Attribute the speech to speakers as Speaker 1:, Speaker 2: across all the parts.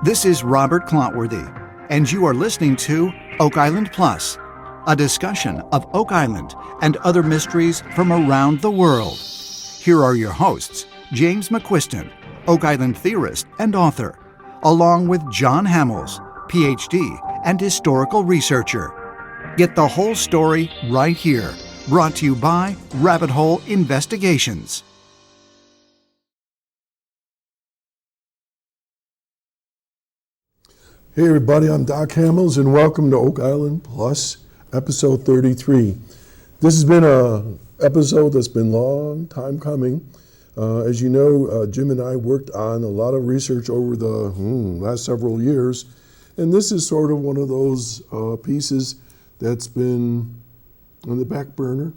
Speaker 1: This is Robert Clotworthy, and you are listening to Oak Island Plus, a discussion of Oak Island and other mysteries from around the world. Here are your hosts, James McQuiston, Oak Island theorist and author, along with John Hamels, PhD and historical researcher. Get the whole story right here, brought to you by Rabbit Hole Investigations.
Speaker 2: Hey everybody, I'm Doc Hamels and welcome to Oak Island Plus, episode 33. This has been an episode that's been a long time coming. As you know, Jim and I worked on a lot of research over the last several years, and this is sort of one of those pieces that's been on the back burner.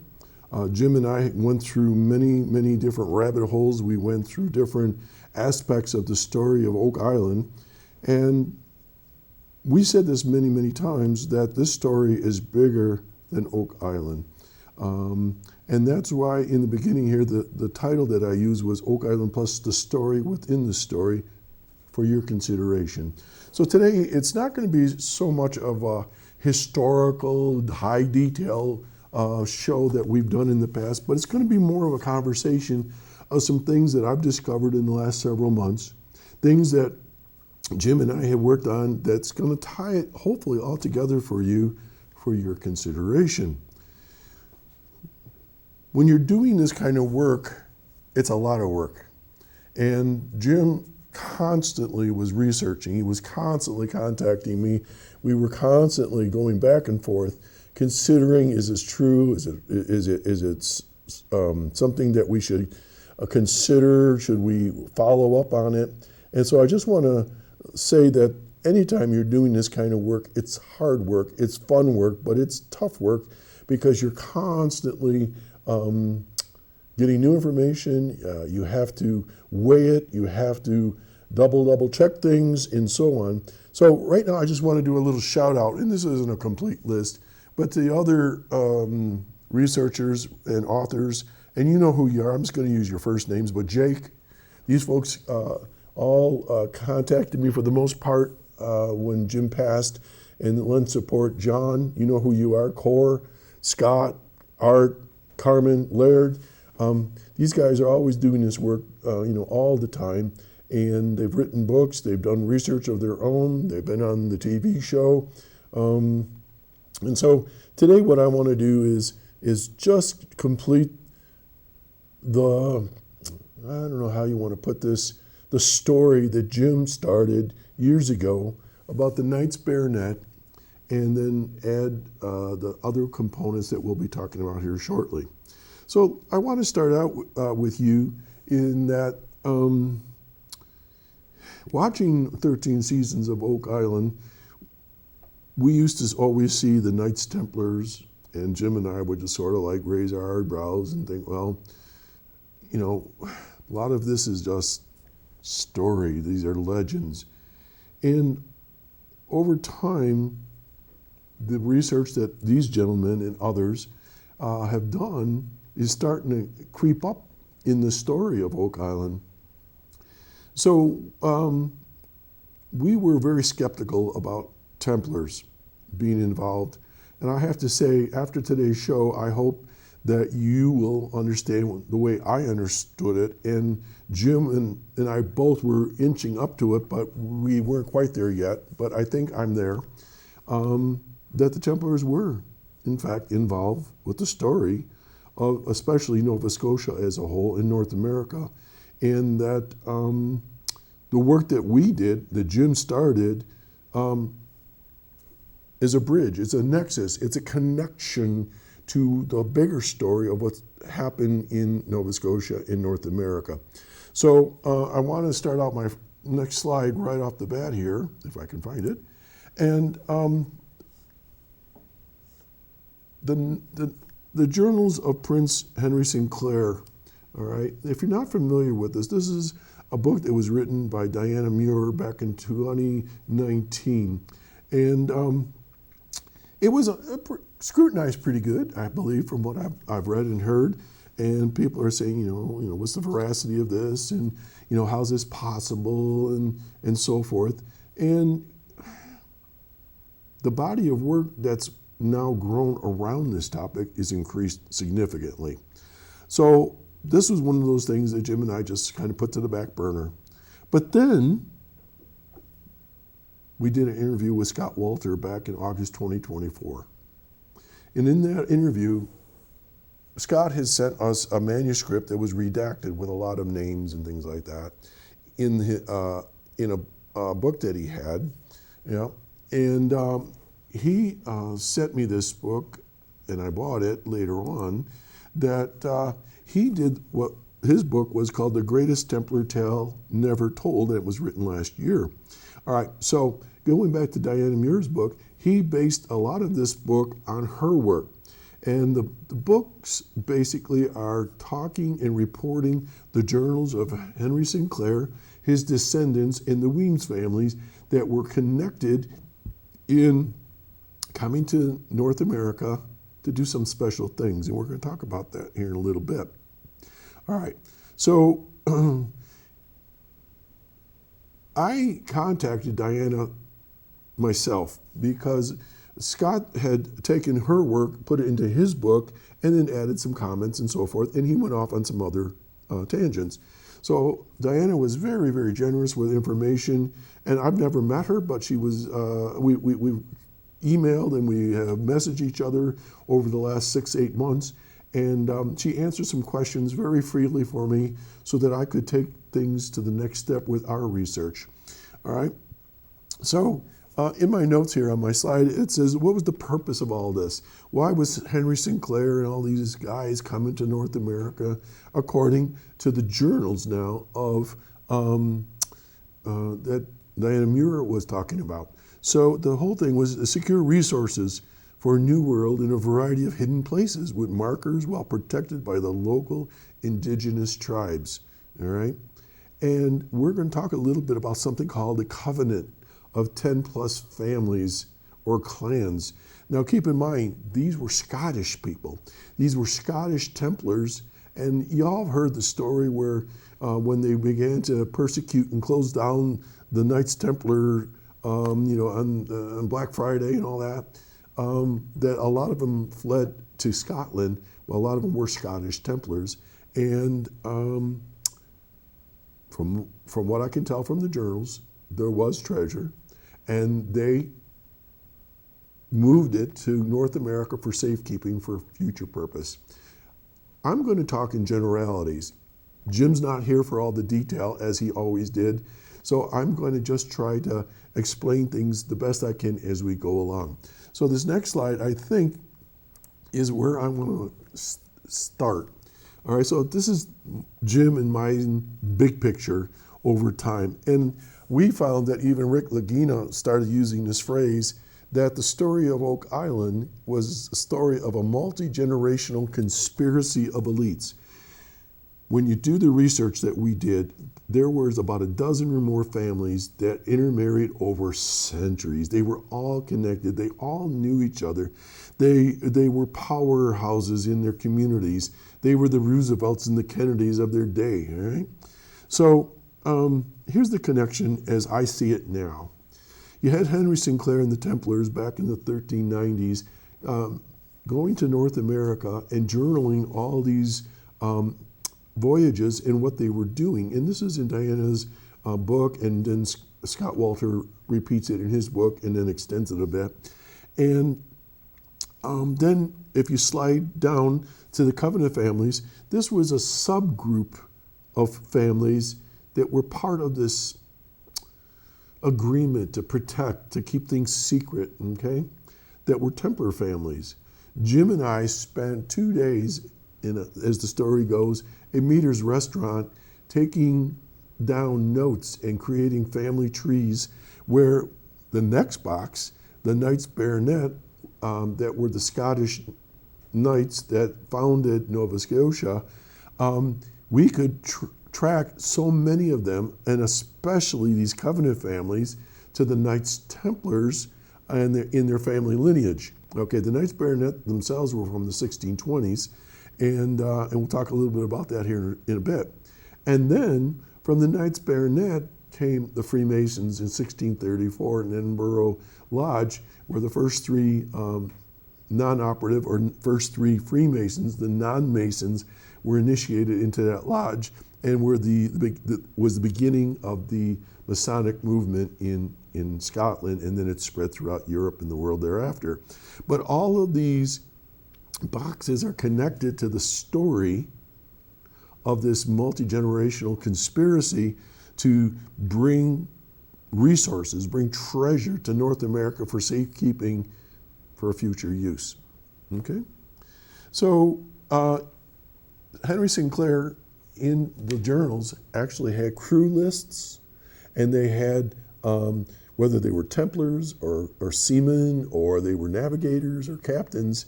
Speaker 2: Jim and I went through many different rabbit holes. We went through different aspects of the story of Oak Island, and we said this many times that this story is bigger than Oak Island. And that's why in the beginning here, the title that I used was Oak Island Plus, the story within the story for your consideration. So today, it's not going to be so much of a historical, high detail show that we've done in the past, but it's going to be more of a conversation of some things that I've discovered in the last several months, things that Jim and I have worked on that's going to tie it hopefully all together for you for your consideration. When you're doing this kind of work, it's a lot of work. And Jim constantly was researching. He was constantly contacting me. We were constantly going back and forth, considering, is this true? Is it something that we should consider? Should we follow up on it? And so I just want to say that anytime you're doing this kind of work, it's hard work, it's fun work, but it's tough work because you're constantly getting new information. You have to weigh it, you have to double check things, and so on. So right now I just want to do a little shout out, and this isn't a complete list, but to the other researchers and authors, and you know who you are, I'm just going to use your first names, but Jake, these folks all contacted me for the most part when Jim passed and lent support. John, you know who you are, Core, Scott, Art, Carmen, Laird. These guys are always doing this work, all the time, and they've written books, they've done research of their own, they've been on the TV show. And so today what I want to do is just complete the, I don't know how you want to put this, the story that Jim started years ago about the Knight's Bayonet, and then add the other components that we'll be talking about here shortly. So I want to start out with you in that watching 13 seasons of Oak Island, we used to always see the Knights Templars, and Jim and I would just sort of like raise our eyebrows and think, well, a lot of this is just story. These are legends. And over time, the research that these gentlemen and others have done is starting to creep up in the story of Oak Island. So we were very skeptical about Templars being involved. And I have to say, after today's show, I hope that you will understand the way I understood it. And Jim and I both were inching up to it, but we weren't quite there yet. But I think I'm there. That the Templars were, in fact, involved with the story of especially Nova Scotia as a whole in North America. And that the work that we did, that Jim started, is a bridge, it's a nexus, it's a connection to the bigger story of what's happened in Nova Scotia in North America. So I want to start out my next slide right off the bat here, if I can find it. And the Journals of Prince Henry Sinclair, all right? If you're not familiar with this is a book that was written by Diana Muir back in 2019. And it was scrutinized pretty good, I believe, from what I've read and heard. And people are saying, what's the veracity of this? And, how's this possible? And so forth. And the body of work that's now grown around this topic is increased significantly. So this was one of those things that Jim and I just kind of put to the back burner. But then we did an interview with Scott Walter back in August 2024. And in that interview, Scott has sent us a manuscript that was redacted with a lot of names and things like that in a book that he had. And he sent me this book, and I bought it later on, that he did what his book was called The Greatest Templar Tale Never Told, and it was written last year. All right, so going back to Diana Muir's book, he based a lot of this book on her work. And the books basically are talking and reporting the journals of Henry Sinclair, his descendants, and the Weems families that were connected in coming to North America to do some special things. And we're going to talk about that here in a little bit. All right, so I contacted Diana myself because Scott had taken her work, put it into his book, and then added some comments and so forth, and he went off on some other tangents. So Diana was very, very generous with information, and I've never met her, but she was, we emailed and we have messaged each other over the last 6-8 months, and she answered some questions very freely for me so that I could take things to the next step with our research. All right, so in my notes here on my slide, it says, what was the purpose of all this? Why was Henry Sinclair and all these guys coming to North America, according to the journals now of that Diana Muir was talking about? So the whole thing was to secure resources for a new world in a variety of hidden places with markers while protected by the local indigenous tribes, all right? And we're going to talk a little bit about something called the Covenant of 10 plus families or clans. Now keep in mind, these were Scottish people. These were Scottish Templars, and y'all have heard the story where when they began to persecute and close down the Knights Templar, on Black Friday and all that, that a lot of them fled to Scotland. Well, a lot of them were Scottish Templars, and from what I can tell from the journals, there was treasure, and they moved it to North America for safekeeping for future purpose. I'm going to talk in generalities. Jim's not here for all the detail, as he always did, so I'm going to just try to explain things the best I can as we go along. So this next slide, I think, is where I want to start. All right, so this is Jim and my big picture over time. And we found that even Rick Lagina started using this phrase, that the story of Oak Island was a story of a multi-generational conspiracy of elites. When you do the research that we did, there was about a dozen or more families that intermarried over centuries. They were all connected. They all knew each other. They were powerhouses in their communities. They were the Roosevelts and the Kennedys of their day, all right? So here's the connection as I see it now. You had Henry Sinclair and the Templars back in the 1390s going to North America and journaling all these voyages and what they were doing. And this is in Diana's book, and then Scott Walter repeats it in his book and then extends it a bit. And then if you slide down to the Covenant families, this was a subgroup of families that were part of this agreement to protect, to keep things secret, okay, that were Templar families. Jim and I spent 2 days, as the story goes, a Meader's restaurant, taking down notes and creating family trees, where the next box, the Knights Baronet, that were the Scottish knights that founded Nova Scotia, we could track so many of them, and especially these Covenant families, to the Knights Templars and in their family lineage. Okay, the Knights Baronet themselves were from the 1620s, and we'll talk a little bit about that here in a bit. And then from the Knights Baronet, came the Freemasons in 1634 in Edinburgh Lodge, where the first three non-operative or first three Freemasons, the non-Masons, were initiated into that lodge, and were was the beginning of the Masonic movement in Scotland, and then it spread throughout Europe and the world thereafter. But all of these boxes are connected to the story of this multi-generational conspiracy to bring resources, bring treasure to North America for safekeeping for future use. Okay? So Henry Sinclair in the journals actually had crew lists, and they had whether they were Templars or seamen, or they were navigators or captains.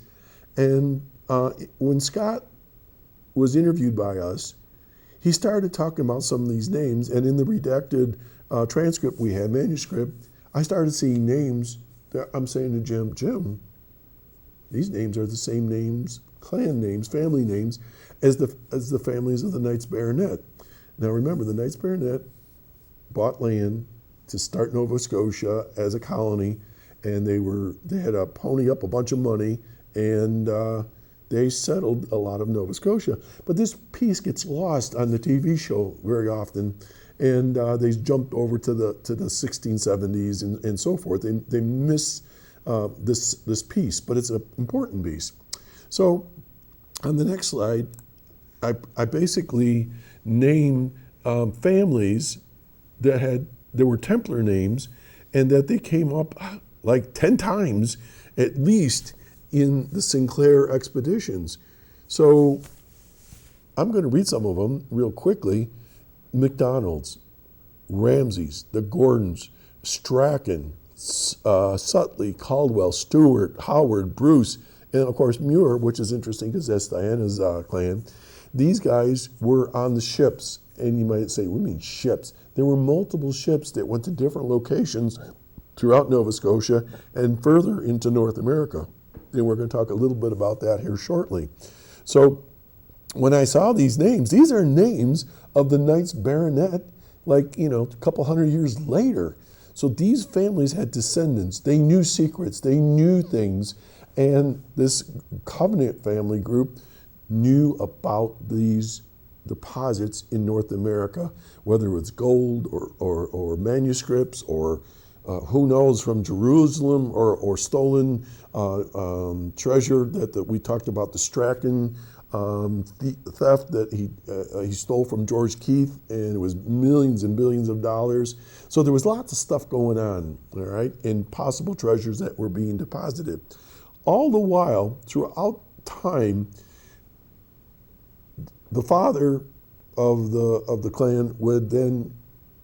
Speaker 2: And when Scott was interviewed by us, he started talking about some of these names, and in the redacted transcript we had, manuscript, I started seeing names that I'm saying to Jim, these names are the same names, clan names, family names, as the families of the Knights Baronet. Now remember, the Knights Baronet bought land to start Nova Scotia as a colony, and they had to pony up a bunch of money, and they settled a lot of Nova Scotia. But this piece gets lost on the TV show very often, and they jumped over to the 1670s and so forth. They miss this piece, but it's an important piece. So on the next slide, I basically named families that were Templar names, and that they came up like 10 times at least in the Sinclair expeditions. So I'm going to read some of them real quickly. McDonald's, Ramseys, the Gordons, Strachan, Sutley, Caldwell, Stewart, Howard, Bruce, and of course Muir, which is interesting because that's Diana's clan. These guys were on the ships, and you might say, what do you mean ships? There were multiple ships that went to different locations throughout Nova Scotia and further into North America. And we're going to talk a little bit about that here shortly. So when I saw these names, these are names of the Knights Baronet, like, a couple hundred years later. So these families had descendants. They knew secrets. They knew things. And this Covenant family group knew about these deposits in North America, whether it was gold or manuscripts or who knows, from Jerusalem or stolen treasure that we talked about, the Strachan theft that he stole from George Keith, and it was millions and billions of dollars. So there was lots of stuff going on, all right, and possible treasures that were being deposited. All the while, throughout time, the father of the clan would then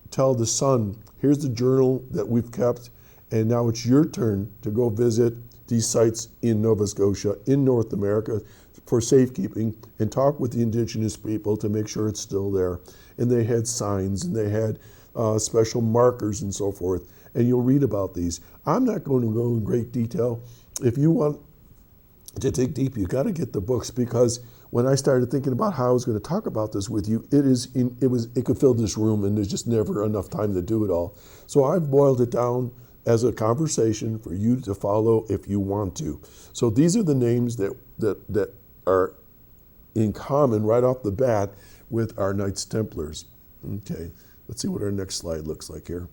Speaker 2: tell the son, here's the journal that we've kept, and now it's your turn to go visit these sites in Nova Scotia, in North America, for safekeeping, and talk with the indigenous people to make sure it's still there. And they had signs, and they had special markers and so forth, and you'll read about these. I'm not going to go in great detail. If you want to dig deep, you got to get the books, because when I started thinking about how I was going to talk about this with you, it could fill this room, and there's just never enough time to do it all. So I've boiled it down as a conversation for you to follow if you want to. So these are the names that are in common right off the bat with our Knights Templars. Okay, let's see what our next slide looks like here.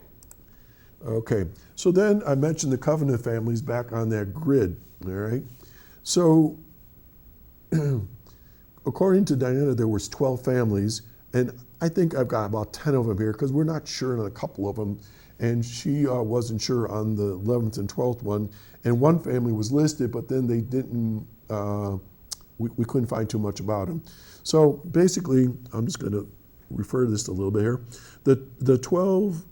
Speaker 2: Okay, so then I mentioned the Covenant families back on that grid, all right? So according to Diana, there was 12 families, and I think I've got about 10 of them here because we're not sure on a couple of them, and she wasn't sure on the 11th and 12th one, and one family was listed, but then they didn't, we couldn't find too much about them. So basically, I'm just going to refer to this a little bit here. The 12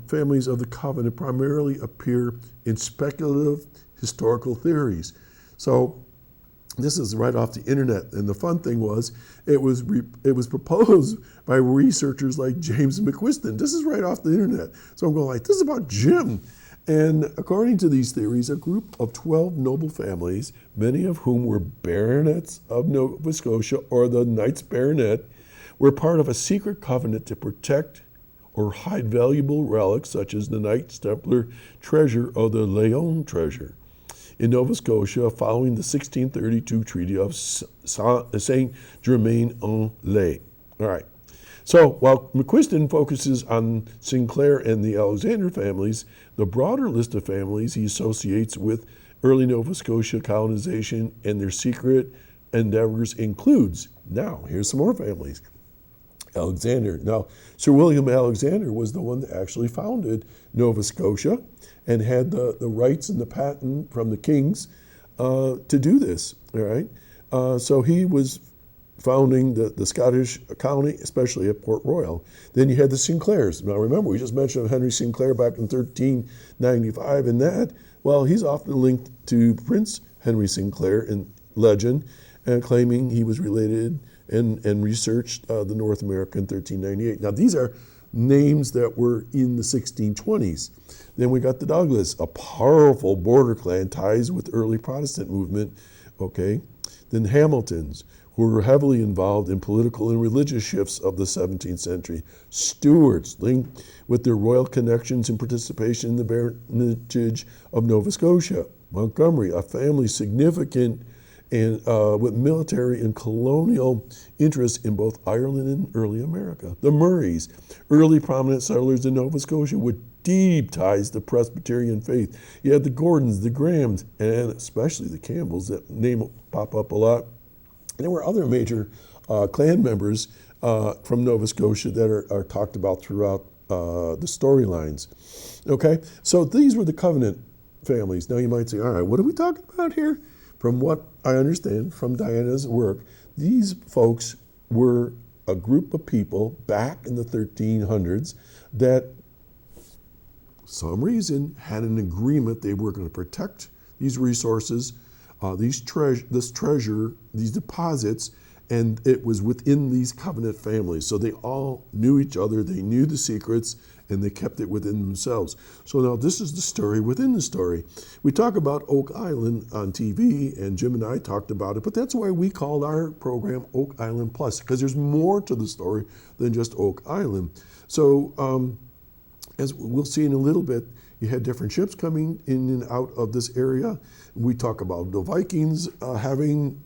Speaker 2: families of the Covenant primarily appear in speculative historical theories. So this is right off the internet, and the fun thing was, it was proposed by researchers like James McQuiston. This is right off the internet. So I'm going like, this is about Jim. And according to these theories, a group of 12 noble families, many of whom were baronets of Nova Scotia or the Knights Baronet, were part of a secret covenant to protect or hide valuable relics such as the Knights Templar treasure or the Leon treasure in Nova Scotia following the 1632 Treaty of Saint-Germain-en-Laye. All right. So while McQuiston focuses on Sinclair and the Alexander families, the broader list of families he associates with early Nova Scotia colonization and their secret endeavors includes, now here's some more families. Alexander. Now, Sir William Alexander was the one that actually founded Nova Scotia and had the rights and the patent from the kings to do this, all right? So he was founding the Scottish colony, especially at Port Royal. Then you had the Sinclairs. Now remember, we just mentioned Henry Sinclair back in 1395, and that, well, he's often linked to Prince Henry Sinclair in legend, and claiming he was related and researched the North America in 1398. Now these are names that were in the 1620s. Then we got the Douglas, a powerful border clan, ties with early Protestant movement, okay? Then Hamiltons, who were heavily involved in political and religious shifts of the 17th century. Stuarts, linked with their royal connections and participation in the baronetage of Nova Scotia. Montgomery, a family significant and with military and colonial interests in both Ireland and early America. The Murrays, early prominent settlers in Nova Scotia with deep ties to Presbyterian faith. You had the Gordons, the Grahams, and especially the Campbells, that name will pop up a lot. There were other major clan members from Nova Scotia that are talked about throughout the storylines. Okay, so these were the Covenant families. Now you might say, all right, what are we talking about here? From what I understand from Diana's work, these folks were a group of people back in the 1300s that, some reason, had an agreement they were going to protect these resources, this treasure, these deposits, and it was within these Covenant families. So they all knew each other, they knew the secrets, and they kept it within themselves. So now this is the story within the story. We talk about Oak Island on TV, and Jim and I talked about it, but that's why we called our program Oak Island Plus, because there's more to the story than just Oak Island. So as we'll see in a little bit, you had different ships coming in and out of this area. We talk about the Vikings having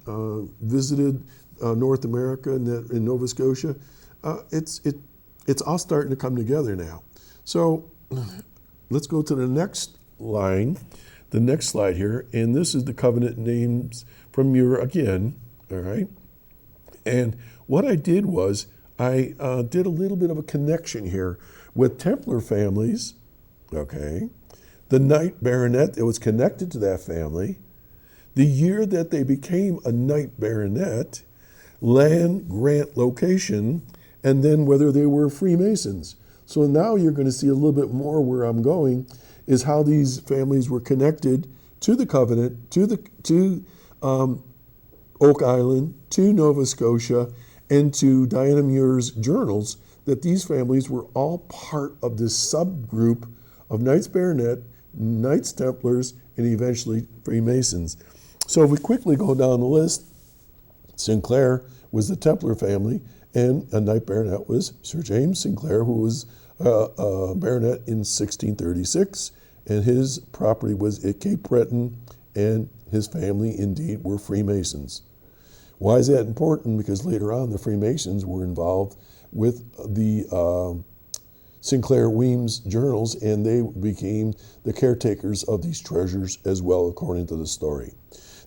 Speaker 2: visited North America in Nova Scotia. It's all starting to come together now. So let's go to the next line, the next slide here, and this is the Covenant names from Muir again, all right? And what I did was I did a little bit of a connection here with Templar families, okay? The Knight Baronet that was connected to that family, the year that they became a Knight Baronet, land, grant, location, and then whether they were Freemasons. So now you're going to see a little bit more where I'm going is how these families were connected to the Covenant, to Oak Island, to Nova Scotia, and to Diana Muir's journals, that these families were all part of this subgroup of Knights Baronet, Knights Templars, and eventually Freemasons. So if we quickly go down the list, Sinclair was the Templar family, and a Knight Baronet was Sir James Sinclair, who was a baronet in 1636, and his property was at Cape Breton, and his family indeed were Freemasons. Why is that important? Because later on the Freemasons were involved with the Sinclair Weems journals, and they became the caretakers of these treasures as well, according to the story.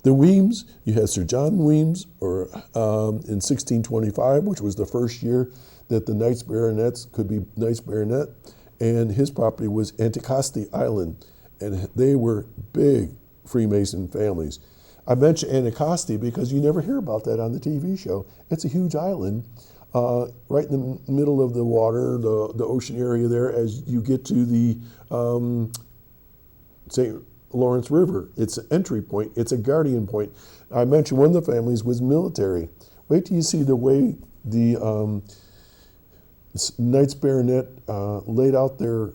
Speaker 2: The Weems, you had Sir John Weems in 1625, which was the first year that the Knights Baronets could be Knights Baronet, and his property was Anticosti Island, and they were big Freemason families. I mentioned Anticosti because you never hear about that on the TV show. It's a huge island right in the middle of the water, the ocean area there, as you get to the St. Lawrence River. It's an entry point. It's a guardian point. I mentioned one of the families was military. Wait till you see the way the Knights Baronet laid out their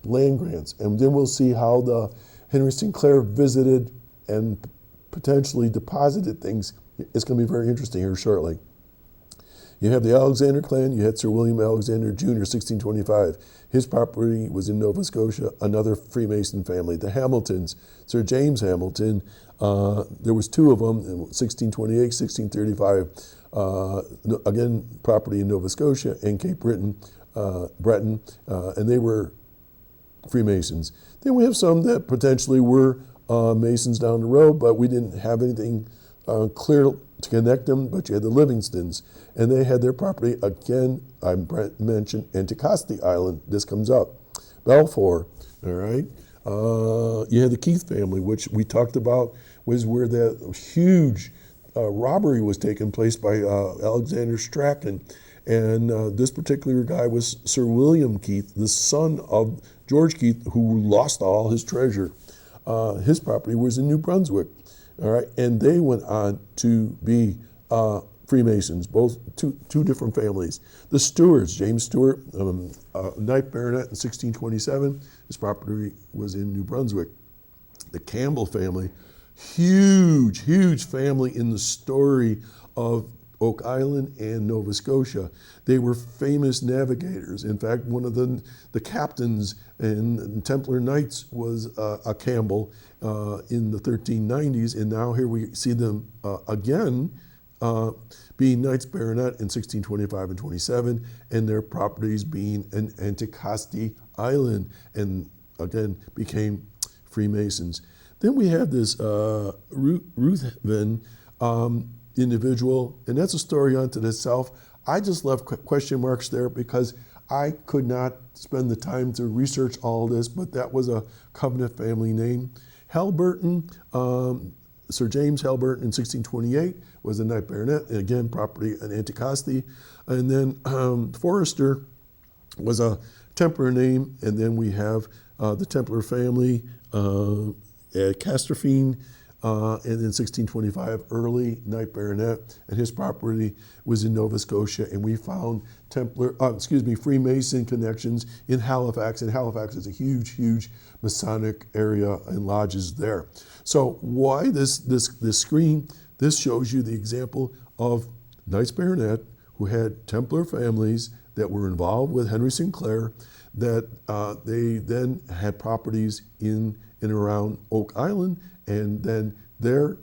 Speaker 2: land grants, and then we'll see how the Henry Sinclair visited and potentially deposited things. It's going to be very interesting here shortly. You have the Alexander clan. You had Sir William Alexander Jr., 1625. His property was in Nova Scotia, another Freemason family. The Hamiltons, Sir James Hamilton, there was two of them, in 1628, 1635. Again, property in Nova Scotia and Cape Breton, and they were Freemasons. Then we have some that potentially were Masons down the road, but we didn't have anything clear to connect them. But you had the Livingstons, and they had their property, again, I mentioned Anticosti Island. This comes up. Balfour, all right? You had the Keith family, which we talked about was where that huge robbery was taking place by Alexander Strachan. And this particular guy was Sir William Keith, the son of George Keith, who lost all his treasure. His property was in New Brunswick, all right? And they went on to be Freemasons, both two different families. The Stewarts, James Stewart, Knight Baronet in 1627, his property was in New Brunswick. The Campbell family, huge family in the story of Oak Island and Nova Scotia. They were famous navigators. In fact, one of the captains in Templar Knights was a Campbell in the 1390s, and now here we see them again being Knights Baronet in 1625 and 27, and their properties being in Anticosti Island, and again became Freemasons. Then we have this Ruthven individual, and that's a story unto itself. I just left question marks there because I could not spend the time to research all this, but that was a Covenant family name. Halberton, Sir James Halberton in 1628 was a Knight Baronet, and again, property in Anticosti. And then Forrester was a Templar name, and then we have the Templar family at Casterphine, and in 1625, early Knight Baronet, and his property was in Nova Scotia, and we found Freemason connections in Halifax, and Halifax is a huge Masonic area and lodges there. So why this screen? This shows you the example of Knights Baronet who had Templar families that were involved with Henry Sinclair, that they then had properties in and around Oak Island, and then their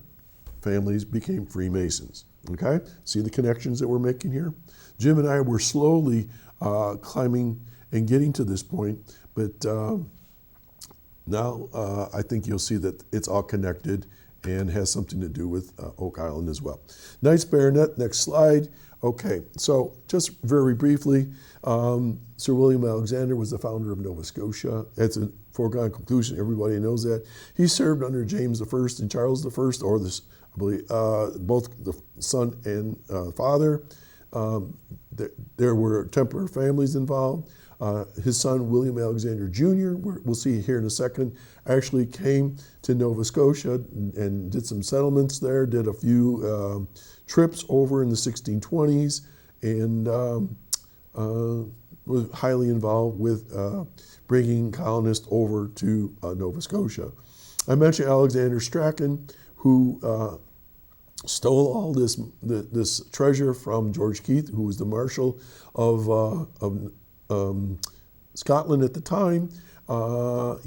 Speaker 2: families became Freemasons. Okay? See the connections that we're making here? Jim and I were slowly climbing and getting to this point, but now I think you'll see that it's all connected and has something to do with Oak Island as well. Knights Baronet, next slide. Okay, so just very briefly, Sir William Alexander was the founder of Nova Scotia. It's a foregone conclusion, everybody knows that. He served under James I and Charles I, or this, I believe, both the son and father. There were Templar families involved. His son, William Alexander Jr., we'll see here in a second, actually came to Nova Scotia and did some settlements there, did a few trips over in the 1620s, and was highly involved with bringing colonists over to Nova Scotia. I mentioned Alexander Strachan, who stole all this treasure from George Keith, who was the Marshal of Scotland at the time.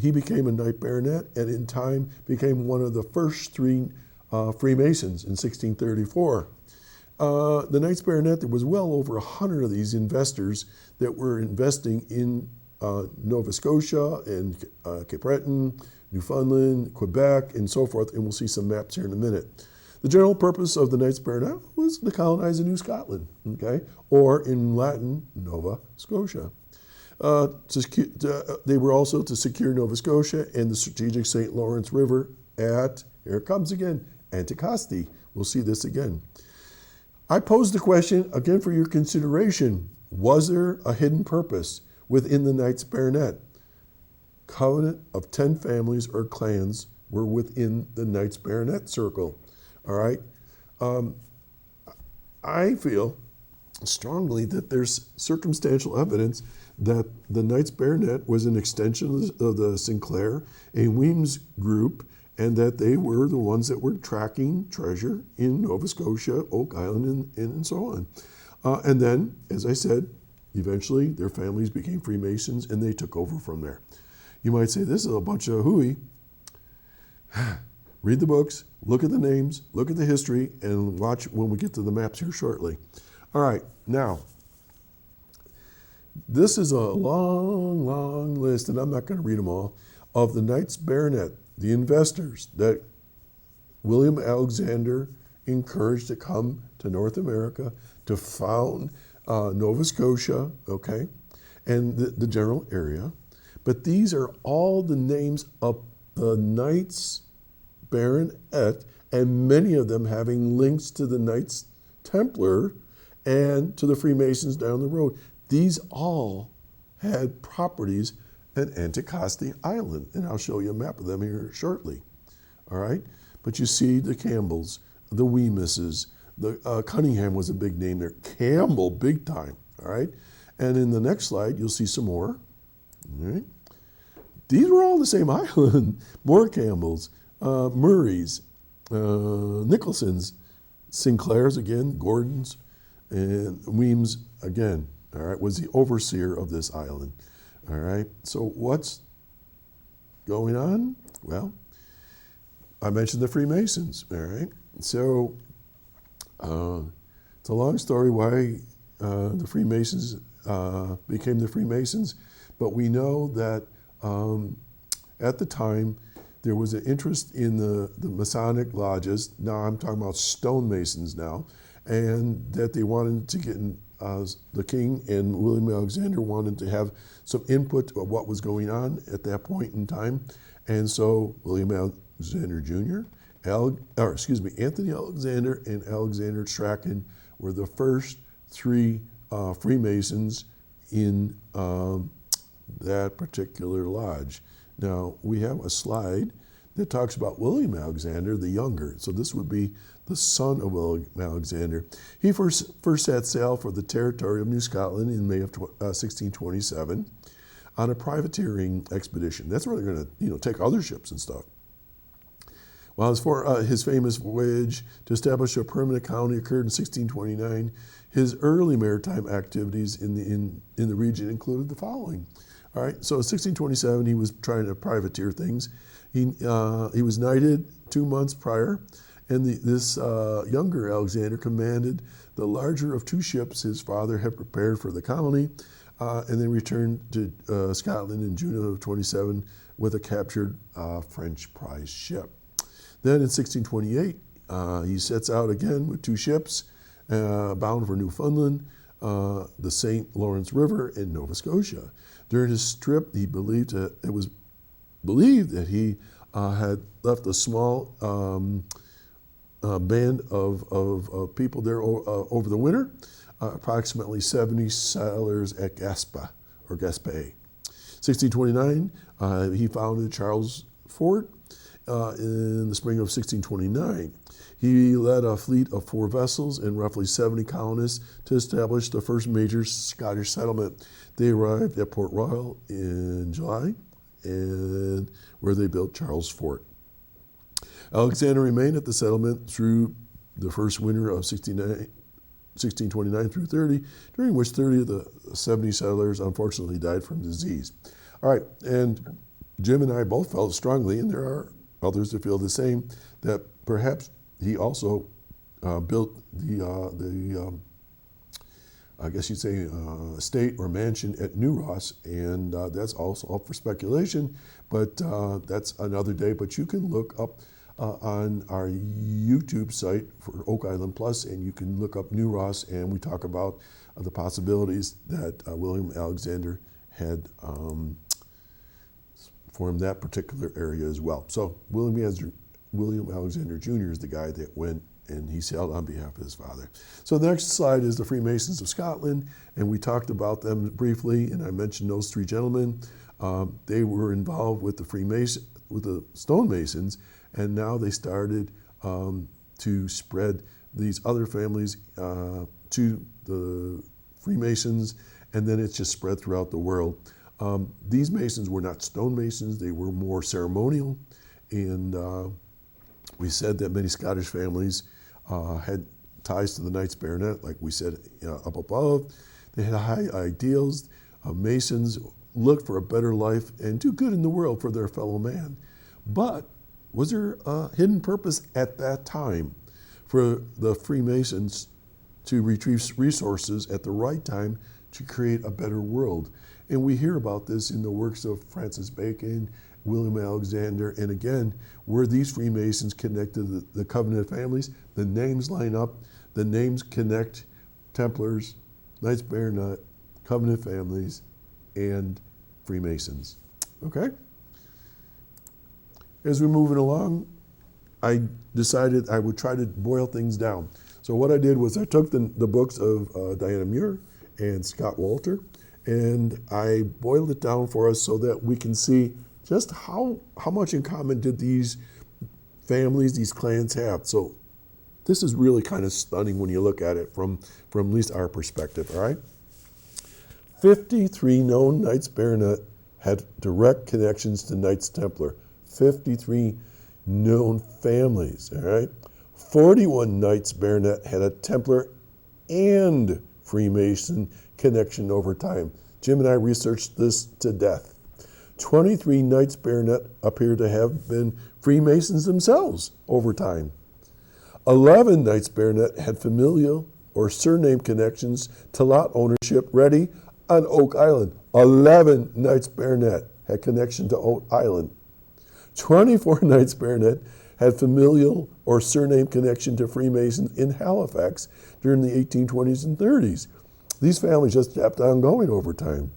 Speaker 2: He became a Knight Baronet, and in time became one of the first three Freemasons in 1634. The Knights Baronet, there was well over 100 of these investors that were investing in Nova Scotia and Cape Breton, Newfoundland, Quebec, and so forth, and we'll see some maps here in a minute. The general purpose of the Knights Baronet was to colonize New Scotland, okay, or in Latin, Nova Scotia. They were also to secure Nova Scotia and the strategic St. Lawrence River at, here it comes again, Anticosti. We'll see this again. I posed the question, again for your consideration, was there a hidden purpose within the Knights Baronet? Covenant of 10 families or clans were within the Knights Baronet circle, all right? I feel strongly that there's circumstantial evidence that the Knights Baronet was an extension of the Sinclair and Weems group, and that they were the ones that were tracking treasure in Nova Scotia, Oak Island, and so on. And then, as I said, eventually their families became Freemasons and they took over from there. You might say, this is a bunch of hooey. Read the books, look at the names, look at the history, and watch when we get to the maps here shortly. All right, now, this is a long, long list, and I'm not going to read them all, of the Knights Baronet, the investors that William Alexander encouraged to come to North America to found Nova Scotia, okay, and the general area. But these are all the names of the Knights Baronet, and many of them having links to the Knights Templar and to the Freemasons down the road. These all had properties at Anticosti Island, and I'll show you a map of them here shortly. All right, but you see the Campbells, the Wemyses, the Cunningham was a big name there, Campbell big time. All right, and in the next slide you'll see some more. All right, these were all the same island. More Campbells, Murrays, Nicholsons, Sinclairs again, Gordons, and Weems again. All right, was the overseer of this island. All right, so what's going on? Well, I mentioned the Freemasons. All right, so it's a long story why the Freemasons became the Freemasons, but we know that at the time there was an interest in the Masonic lodges. Now I'm talking about stonemasons now, and that they wanted to get in. The king and William Alexander wanted to have some input of what was going on at that point in time. And so William Alexander Jr., Anthony Alexander and Alexander Strachan were the first three Freemasons in that particular lodge. Now, we have a slide that talks about William Alexander the Younger. So this would be the son of William Alexander. He first set sail for the territory of New Scotland in May of 1627 on a privateering expedition. That's where they're going to, take other ships and stuff. While his famous voyage to establish a permanent colony occurred in 1629, his early maritime activities in the region included the following. All right, so in 1627, he was trying to privateer things. He was knighted 2 months prior, and this younger Alexander commanded the larger of two ships his father had prepared for the colony, and then returned to Scotland in June of 27 with a captured French prize ship. Then in 1628, he sets out again with two ships bound for Newfoundland, the St. Lawrence River in Nova Scotia. During his trip, it was believed that he had left a small band of people there over the winter, approximately 70 sailors at Gaspé. 1629, he founded Charles Fort. In the spring of 1629, he led a fleet of 4 vessels and roughly 70 colonists to establish the first major Scottish settlement. They arrived at Port Royal in July, and where they built Charles Fort. Alexander remained at the settlement through the first winter of 1629 through 30, during which 30 of the 70 settlers unfortunately died from disease. All right, and Jim and I both felt strongly, and there are others that feel the same, that perhaps he also built the I guess you'd say, estate or mansion at New Ross, and that's also up for speculation, but that's another day. But you can look up on our YouTube site for Oak Island Plus, and you can look up New Ross, and we talk about the possibilities that William Alexander had formed that particular area as well. So William Alexander Jr. is the guy that went and he sailed on behalf of his father. So the next slide is the Freemasons of Scotland, and we talked about them briefly, and I mentioned those 3 gentlemen. They were involved with the stonemasons, and now they started to spread these other families to the Freemasons, and then it's just spread throughout the world. These masons were not stonemasons, they were more ceremonial, and we said that many Scottish families had ties to the Knights Baronet, like we said up above. They had high ideals. Masons looked for a better life and do good in the world for their fellow man. But was there a hidden purpose at that time for the Freemasons to retrieve resources at the right time to create a better world? And we hear about this in the works of Francis Bacon, William Alexander, and again, were these Freemasons connected to the Covenant families? The names line up, the names connect Templars, Knights Baronet, Covenant families, and Freemasons. Okay? As we're moving along, I decided I would try to boil things down. So what I did was I took the books of Diana Muir and Scott Walter, and I boiled it down for us so that we can see just how much in common did these families, these clans have. So this is really kind of stunning when you look at it from at least our perspective, all right? 53 known Knights Baronet had direct connections to Knights Templar. 53 known families, all right? 41 Knights Baronet had a Templar and Freemason connection over time. Jim and I researched this to death. 23 Knights Baronet appear to have been Freemasons themselves over time. 11 Knights Baronet had familial or surname connections to lot ownership ready on Oak Island. 11 Knights Baronet had connection to Oak Island. 24 Knights Baronet had familial or surname connection to Freemasons in Halifax during the 1820s and 30s. These families just kept on going over time.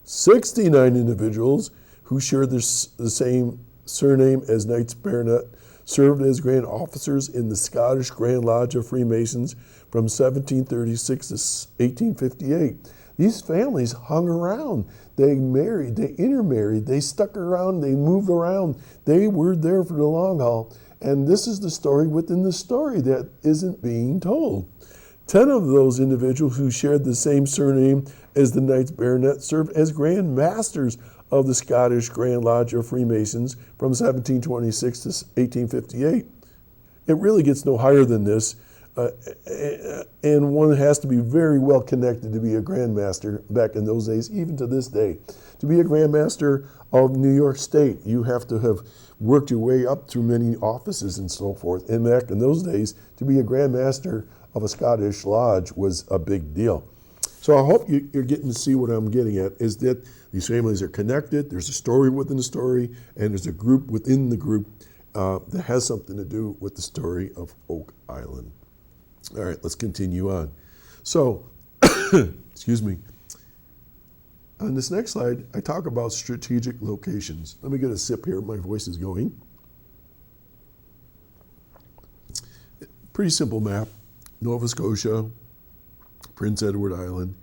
Speaker 2: 69 individuals who shared the same surname as Knights Baronet served as Grand Officers in the Scottish Grand Lodge of Freemasons from 1736 to 1858. These families hung around. They married, they intermarried, they stuck around, they moved around. They were there for the long haul. And this is the story within the story that isn't being told. 10 of those individuals who shared the same surname as the Knights Baronet served as Grand Masters of the Scottish Grand Lodge of Freemasons from 1726 to 1858. It really gets no higher than this, and one has to be very well connected to be a Grand Master back in those days, even to this day. To be a Grand Master of New York State, you have to have worked your way up through many offices and so forth. And back in those days, to be a Grand Master of a Scottish lodge was a big deal. So I hope you're getting to see what I'm getting at, is that these families are connected, there's a story within the story, and there's a group within the group that has something to do with the story of Oak Island. All right, let's continue on. So, excuse me. On this next slide, I talk about strategic locations. Let me get a sip here, my voice is going. Pretty simple map. Nova Scotia, Prince Edward Island,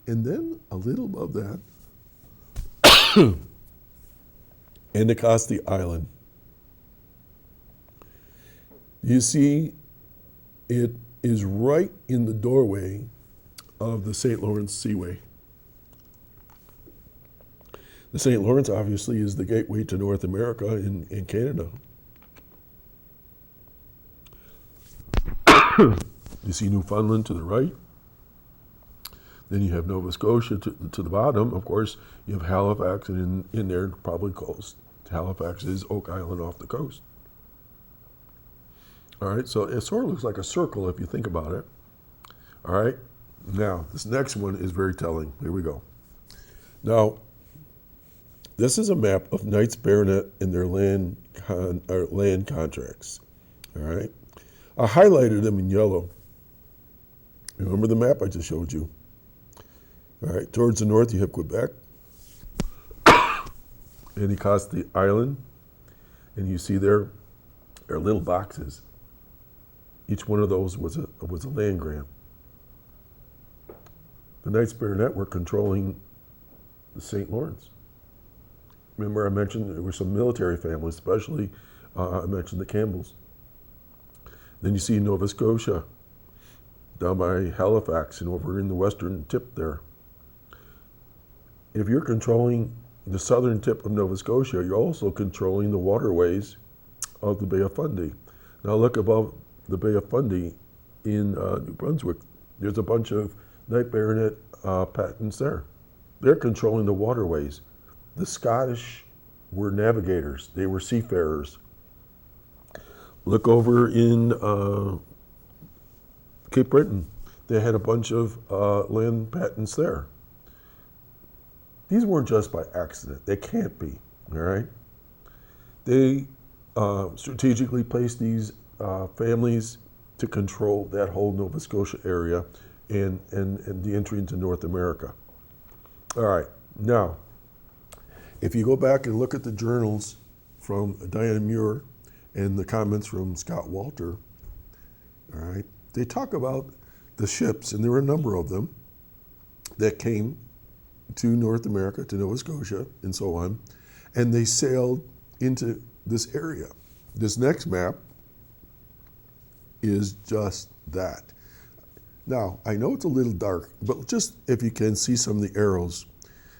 Speaker 2: and then a little above that, Anticosti Island. You see, it is right in the doorway of the St. Lawrence Seaway. The St. Lawrence obviously is the gateway to North America and Canada. You see Newfoundland to the right. Then you have Nova Scotia to the bottom. Of course, you have Halifax, and in there, probably close to Halifax is Oak Island off the coast. All right, so it sort of looks like a circle if you think about it. All right, now this next one is very telling. Here we go. Now, this is a map of Knights Baronet and their land contracts. All right, I highlighted them in yellow. Remember the map I just showed you? All right, towards the north you have Quebec, Anticosti Island, and you see there are little boxes. Each one of those was a land grant. The Knights Baronet were controlling the St. Lawrence. Remember I mentioned there were some military families, especially I mentioned the Campbells. Then you see Nova Scotia, down by Halifax and over in the western tip there. If you're controlling the southern tip of Nova Scotia, you're also controlling the waterways of the Bay of Fundy. Now look above the Bay of Fundy, in New Brunswick, there's a bunch of Knight Baronet patents there. They're controlling the waterways. The Scottish were navigators. They were seafarers. Look over in Cape Breton. They had a bunch of land patents there. These weren't just by accident. They can't be, all right? They strategically placed these families to control that whole Nova Scotia area and the entry into North America. All right, now, if you go back and look at the journals from Diana Muir and the comments from Scott Walter, all right, they talk about the ships, and there were a number of them that came to North America, to Nova Scotia, and so on, and they sailed into this area. This next map is just that. Now, I know it's a little dark, but just if you can see some of the arrows.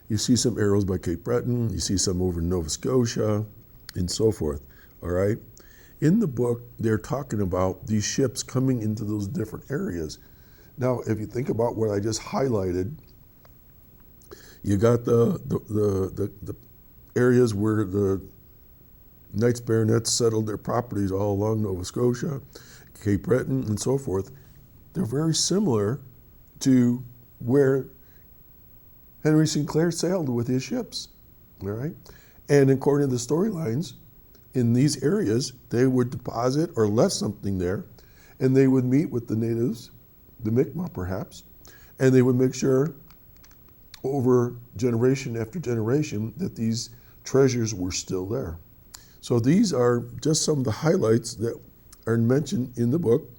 Speaker 2: You see some arrows by Cape Breton, you see some over in Nova Scotia, and so forth, all right? In the book, they're talking about these ships coming into those different areas. Now, if you think about what I just highlighted, you got the areas where the Knights Baronets settled their properties all along Nova Scotia, Cape Breton, and so forth. They're very similar to where Henry Sinclair sailed with his ships, all right? And according to the storylines, in these areas, they would deposit or left something there, and they would meet with the natives, the Mi'kmaq perhaps, and they would make sure over generation after generation that these treasures were still there. So these are just some of the highlights that are mentioned in the book.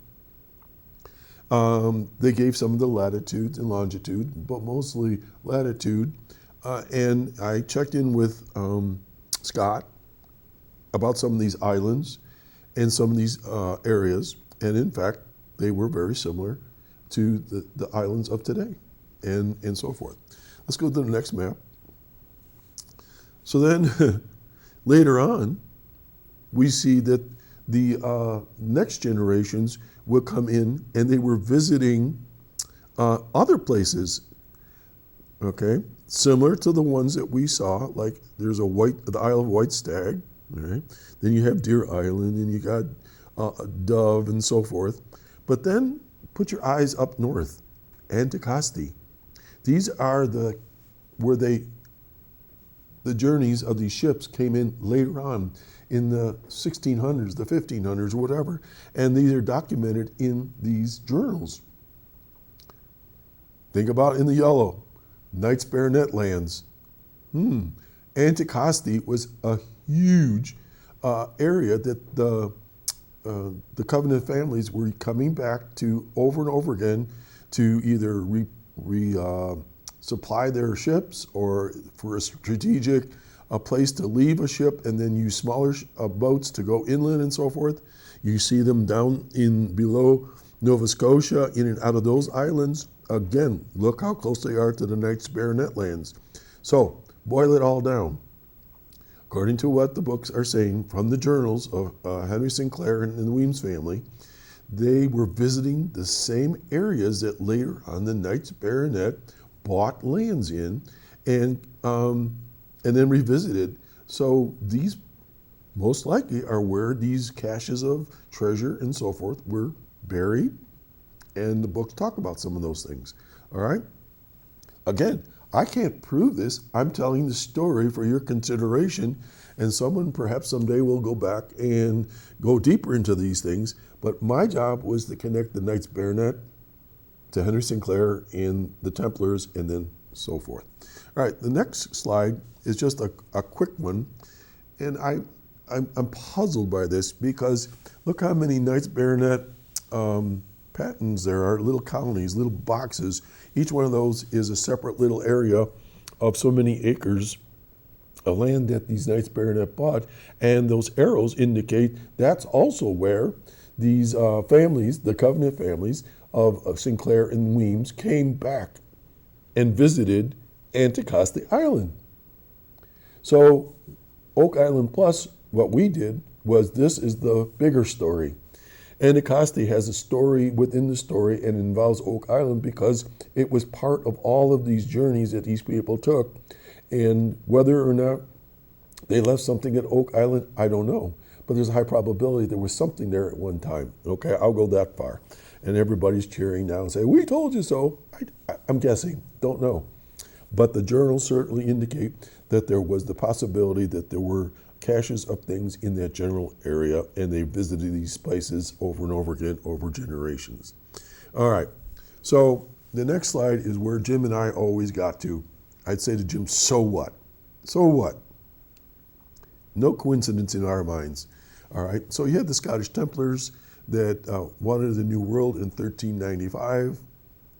Speaker 2: They gave some of the latitudes and longitude, but mostly latitude. And I checked in with Scott about some of these islands and some of these areas. And in fact, they were very similar to the islands of today and so forth. Let's go to the next map. So then later on, we see that the next generations will come in, and they were visiting other places, okay, similar to the ones that we saw. Like there's the Isle of White Stag, all right? Then you have Deer Island, and you got Dove and so forth. But then put your eyes up north, Anticosti. These are the journeys of these ships came in later on in the 1600s, the 1500s, whatever, and these are documented in these journals. Think about in the yellow, Knights Baronet lands. Anticosti was a huge area that the Covenant families were coming back to over and over again to either supply their ships or for a strategic place to leave a ship and then use smaller boats to go inland and so forth. You see them down in below Nova Scotia, in and out of those islands. Again, look how close they are to the Knights Baronet lands. So, boil it all down. According to what the books are saying from the journals of Henry Sinclair and the Weems family, they were visiting the same areas that later on the Knights Baronet bought lands in and then revisited. So these most likely are where these caches of treasure and so forth were buried, and the books talk about some of those things, all right? Again, I can't prove this. I'm telling the story for your consideration, and someone perhaps someday will go back and go deeper into these things, but my job was to connect the Knights Baronet to Henry Sinclair and the Templars, and then so forth. All right, the next slide is just a quick one, and I'm puzzled by this because look how many Knights Baronet patents there are, little colonies, little boxes. Each one of those is a separate little area of so many acres of land that these Knights Baronet bought, and those arrows indicate that's also where these families, the Covenant families of Sinclair and Weems, came back and visited Anticosti Island. So Oak Island Plus, what we did was this is the bigger story. Anticosti has a story within the story and involves Oak Island because it was part of all of these journeys that these people took. And whether or not they left something at Oak Island, I don't know. But there's a high probability there was something there at one time. Okay, I'll go that far. And everybody's cheering now and say, we told you so. I'm guessing, don't know. But the journals certainly indicate that there was the possibility that there were caches of things in that general area, and they visited these places over and over again over generations. All right, so the next slide is where Jim and I always got to. I'd say to Jim, so what? So what? No coincidence in our minds. All right, so you had the Scottish Templars that wanted the New World in 1395.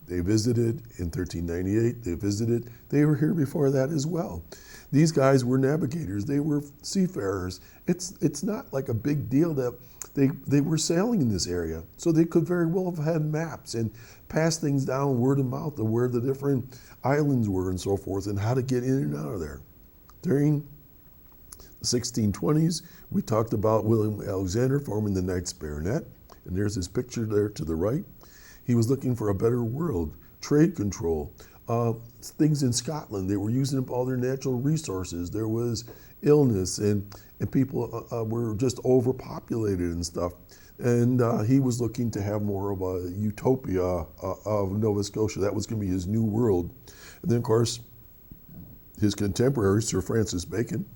Speaker 2: They visited in 1398. They visited. They were here before that as well. These guys were navigators. They were seafarers. It's not like a big deal that they were sailing in this area. So they could very well have had maps and passed things down word of mouth of where the different islands were and so forth and how to get in and out of there. During the 1620s, we talked about William Alexander forming the Knights Baronet. And there's his picture there to the right. He was looking for a better world, trade control, things in Scotland. They were using up all their natural resources. There was illness and people were just overpopulated and stuff. And he was looking to have more of a utopia of Nova Scotia. That was going to be his new world. And then, of course, his contemporary, Sir Francis Bacon,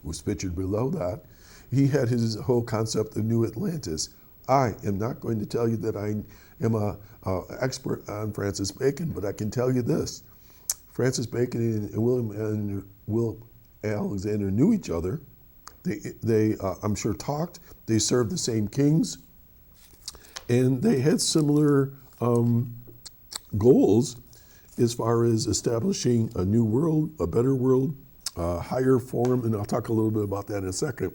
Speaker 2: was pictured below that. He had his whole concept of New Atlantis. I am not going to tell you that I am an expert on Francis Bacon, but I can tell you this. Francis Bacon and Will Alexander knew each other. They I'm sure, talked. They served the same kings. And they had similar goals as far as establishing a new world, a better world, a higher form, and I'll talk a little bit about that in a second.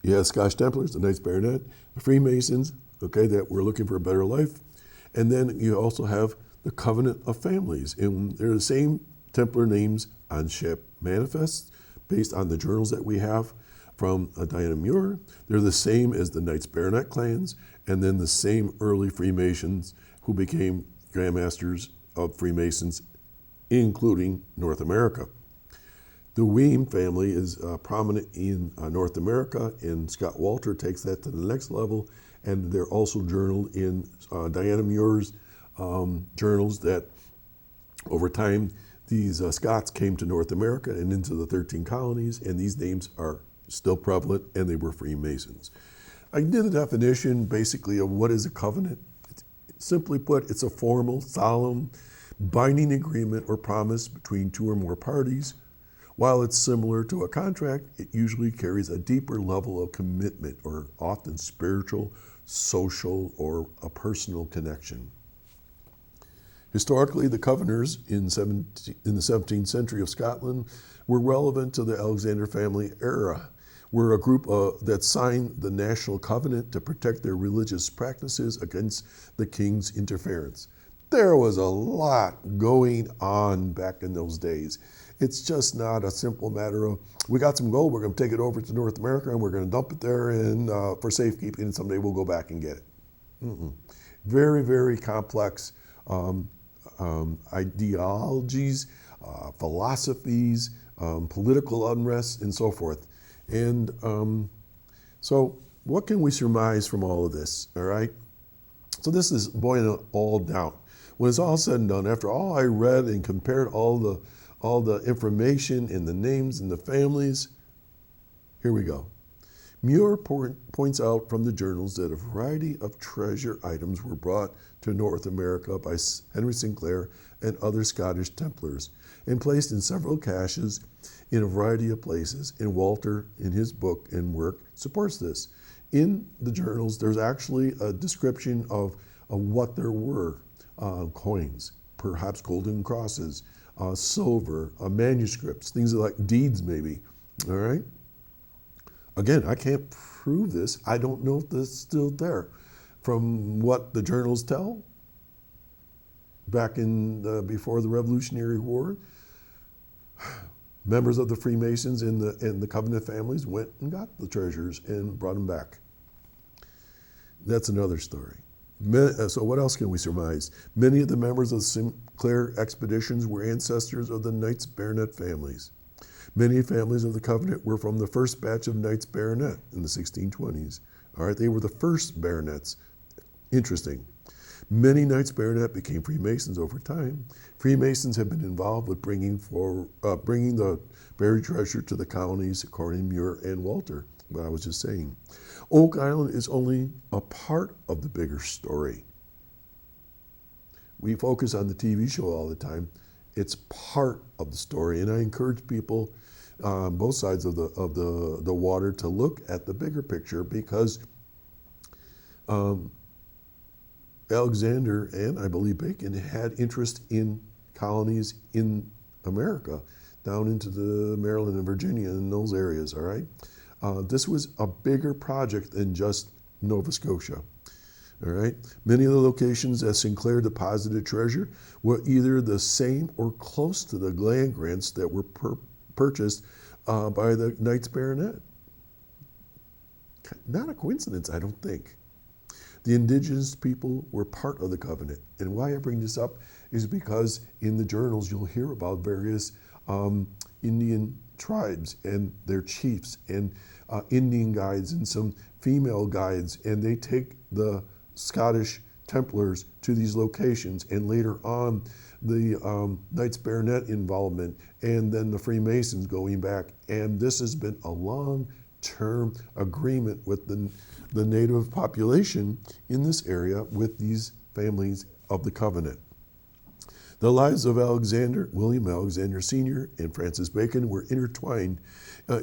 Speaker 2: You have Scotch Templars, the Knights Baronet, the Freemasons, okay, that were looking for a better life. And then you also have the Covenant of Families. And they're the same Templar names on ship manifests based on the journals that we have from Diana Muir. They're the same as the Knights Baronet clans, and then the same early Freemasons who became Grand Masters of Freemasons, including North America. The Weem family is prominent in North America, and Scott Walter takes that to the next level, and they're also journaled in Diana Muir's journals that over time these Scots came to North America and into the 13 colonies, and these names are still prevalent, and they were Freemasons. I did a definition basically of what is a covenant. Simply put, it's a formal, solemn, binding agreement or promise between two or more parties. While it's similar to a contract, it usually carries a deeper level of commitment or often spiritual, social, or a personal connection. Historically, the Covenanters in the 17th century of Scotland were relevant to the Alexander family era. We're a group that signed the National Covenant to protect their religious practices against the king's interference. There was a lot going on back in those days. It's just not a simple matter of, we got some gold, we're going to take it over to North America and we're going to dump it there and for safekeeping, and someday we'll go back and get it. Very, very complex ideologies, philosophies, political unrest, and so forth. And so what can we surmise from all of this, all right? So this is boiling it all down. When it's all said and done, after all I read and compared all the information and the names and the families, here we go. Muir points out from the journals that a variety of treasure items were brought to North America by Henry Sinclair and other Scottish Templars and placed in several caches in a variety of places, and Walter, in his book and work, supports this. In the journals, there's actually a description of what there were. Coins, perhaps golden crosses, silver, manuscripts, things like deeds maybe, all right? Again, I can't prove this. I don't know if this is still there. From what the journals tell, back in before the Revolutionary War, members of the Freemasons and the Covenant families went and got the treasures and brought them back. That's another story. So what else can we surmise? Many of the members of the Sinclair expeditions were ancestors of the Knights Baronet families. Many families of the Covenant were from the first batch of Knights Baronet in the 1620s. All right, they were the first baronets. Interesting. Many Knights Baronet became Freemasons over time. Freemasons have been involved with bringing the buried treasure to the colonies, according to Muir and Walter, what I was just saying. Oak Island is only a part of the bigger story. We focus on the TV show all the time. It's part of the story, and I encourage people on both sides of the water to look at the bigger picture, because Alexander and I believe Bacon had interest in colonies in America, down into the Maryland and Virginia and those areas, all right? This was a bigger project than just Nova Scotia, all right? Many of the locations that Sinclair deposited treasure were either the same or close to the land grants that were purchased by the Knights Baronet. Not a coincidence, I don't think. The indigenous people were part of the Covenant. And why I bring this up is because in the journals you'll hear about various Indian tribes and their chiefs and Indian guides and some female guides, and they take the Scottish Templars to these locations, and later on the Knights Baronet involvement, and then the Freemasons going back. And this has been a long-term agreement with the native population in this area with these families of the Covenant. The lives of William Alexander Sr. and Francis Bacon were intertwined,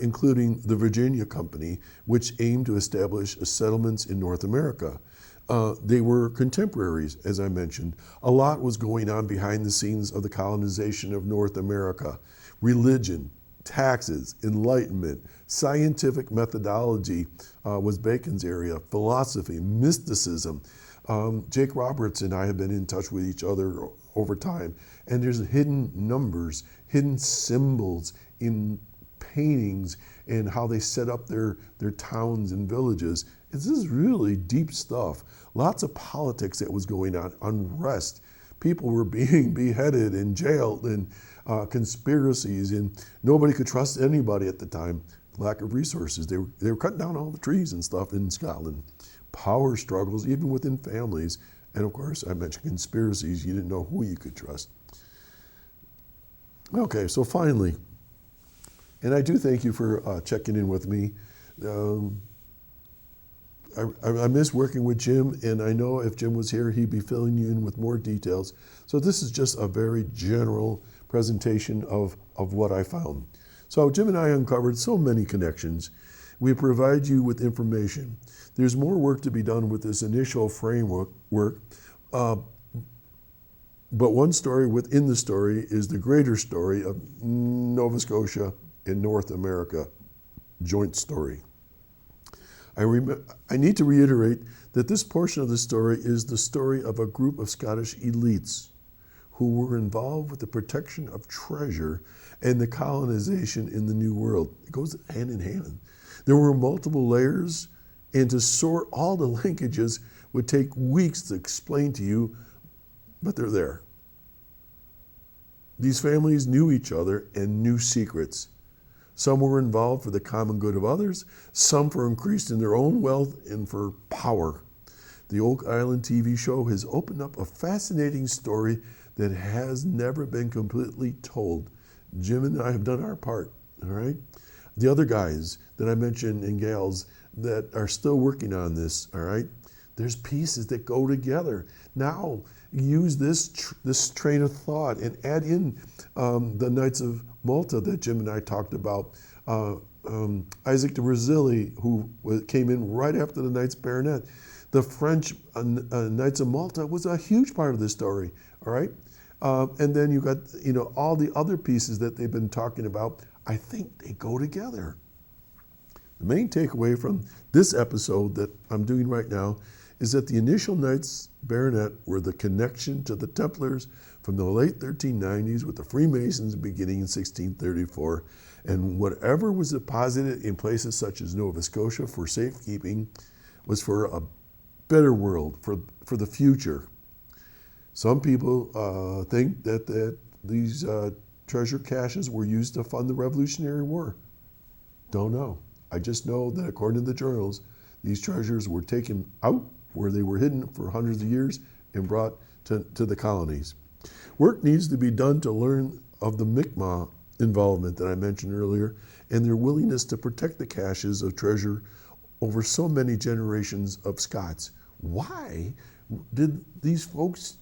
Speaker 2: including the Virginia Company, which aimed to establish settlements in North America. They were contemporaries, as I mentioned. A lot was going on behind the scenes of the colonization of North America. Religion, taxes, enlightenment, scientific methodology was Bacon's area, philosophy, mysticism. Jake Roberts and I have been in touch with each other over time, and there's hidden numbers, hidden symbols in paintings and how they set up their towns and villages. This is really deep stuff. Lots of politics that was going on, unrest. People were being beheaded and jailed, and conspiracies, and nobody could trust anybody at the time. Lack of resources. They were cutting down all the trees and stuff in Scotland. Power struggles, even within families. And of course, I mentioned conspiracies. You didn't know who you could trust. Okay, so finally, and I do thank you for checking in with me. I miss working with Jim, and I know if Jim was here, he'd be filling you in with more details. So this is just a very general presentation of what I found. So Jim and I uncovered so many connections. We provide you with information. There's more work to be done with this initial framework, but one story within the story is the greater story of Nova Scotia and North America, joint story. I need to reiterate that this portion of the story is the story of a group of Scottish elites who were involved with the protection of treasure and the colonization in the New World. It goes hand in hand. There were multiple layers, and to sort all the linkages would take weeks to explain to you, but they're there. These families knew each other and knew secrets. Some were involved for the common good of others, some for increasing their own wealth and for power. The Oak Island TV show has opened up a fascinating story that has never been completely told. Jim and I have done our part, all right? The other guys that I mentioned and gals that are still working on this, all right? There's pieces that go together. Now, use this train of thought and add in the Knights of Malta that Jim and I talked about. Isaac de Brazili, who came in right after the Knights Baronet. The French Knights of Malta was a huge part of this story, all right? And then you got, all the other pieces that they've been talking about. I think they go together. The main takeaway from this episode that I'm doing right now is that the initial Knights Baronet were the connection to the Templars from the late 1390s with the Freemasons beginning in 1634, and whatever was deposited in places such as Nova Scotia for safekeeping was for a better world, for the future. Some people think that these treasure caches were used to fund the Revolutionary War. Don't know. I just know that according to the journals, these treasures were taken out where they were hidden for hundreds of years and brought to the colonies. Work needs to be done to learn of the Mi'kmaq involvement that I mentioned earlier and their willingness to protect the caches of treasure over so many generations of Scots. Why did these folks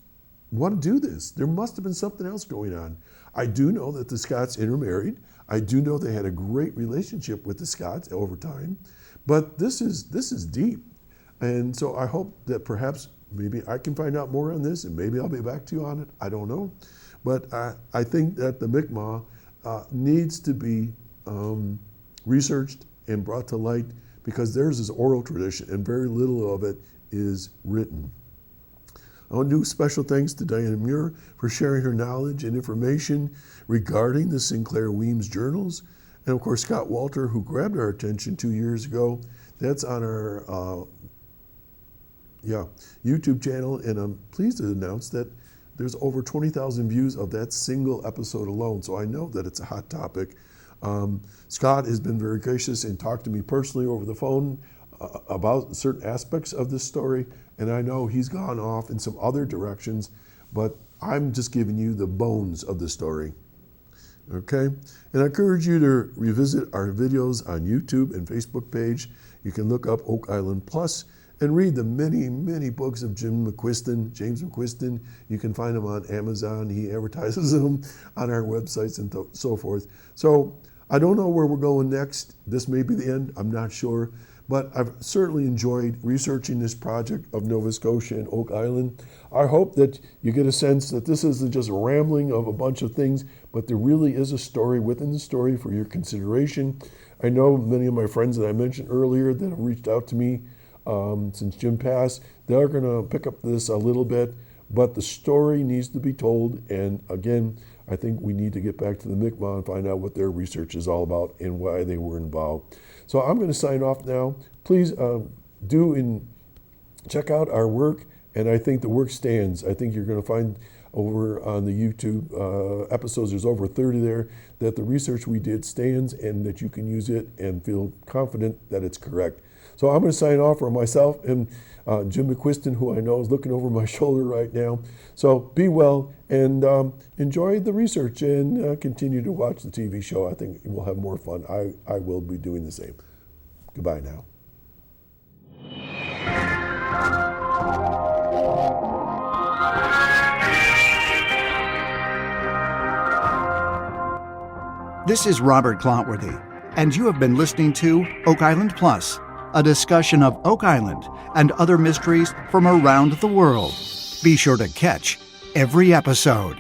Speaker 2: want to do this? There must have been something else going on. I do know that the Scots intermarried. I do know they had a great relationship with the Scots over time, but this is deep. And so I hope that perhaps maybe I can find out more on this and maybe I'll be back to you on it. I don't know. But I think that the Mi'kmaq needs to be researched and brought to light because theirs is oral tradition and very little of it is written. I want to do special thanks to Diana Muir for sharing her knowledge and information regarding the Sinclair Weems journals. And of course, Scott Walter, who grabbed our attention 2 years ago. That's on our YouTube channel. And I'm pleased to announce that there's over 20,000 views of that single episode alone. So I know that it's a hot topic. Scott has been very gracious and talked to me personally over the phone about certain aspects of this story. And I know he's gone off in some other directions, but I'm just giving you the bones of the story. Okay? And I encourage you to revisit our videos on YouTube and Facebook page. You can look up Oak Island Plus and read the many, many books of James McQuiston. You can find them on Amazon. He advertises them on our websites and so forth. So I don't know where we're going next. This may be the end. I'm not sure. But I've certainly enjoyed researching this project of Nova Scotia and Oak Island. I hope that you get a sense that this isn't just a rambling of a bunch of things, but there really is a story within the story for your consideration. I know many of my friends that I mentioned earlier that have reached out to me since Jim passed, they're going to pick up this a little bit, but the story needs to be told. And again, I think we need to get back to the Mi'kmaq and find out what their research is all about and why they were involved. So I'm going to sign off now. Please check out our work, and I think the work stands. I think you're going to find over on the YouTube episodes, there's over 30 there, that the research we did stands and that you can use it and feel confident that it's correct. So I'm going to sign off for myself and Jim McQuiston, who I know is looking over my shoulder right now. So be well and enjoy the research and continue to watch the TV show. I think we'll have more fun. I will be doing the same. Goodbye now.
Speaker 1: This is Robert Clotworthy, and you have been listening to Oak Island Plus, a discussion of Oak Island and other mysteries from around the world. Be sure to catch every episode.